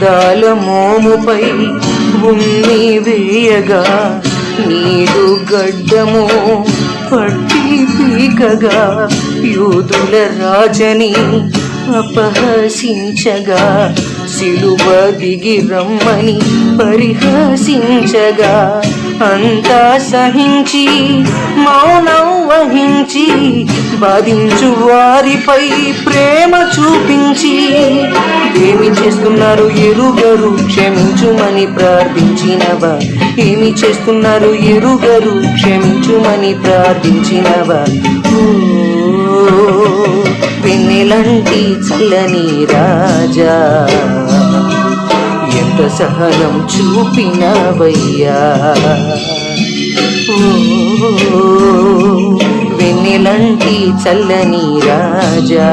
పాదాల మోముపై ఉమ్మి వేయగా నీడు గడ్డము పట్టి పీకగా యూదుల రాజని అపహసించగా సిలువ దిగి రమ్మని పరిహసించగా అంతా సహించి మౌనం వహించి బాధించు వారిపై ప్రేమ చూపించి ఏమి చేస్తున్నారు ఎరుగరు క్షమించుమని ప్రార్థించినవా ఏమి చేస్తున్నారు ఎరుగరు క్షమించుమని ప్రార్థించినవా వెన్నెలంటి చల్లని రాజా ఎంత సహనం చూపినవయ్యా వెన్నెలంటి చల్లని రాజా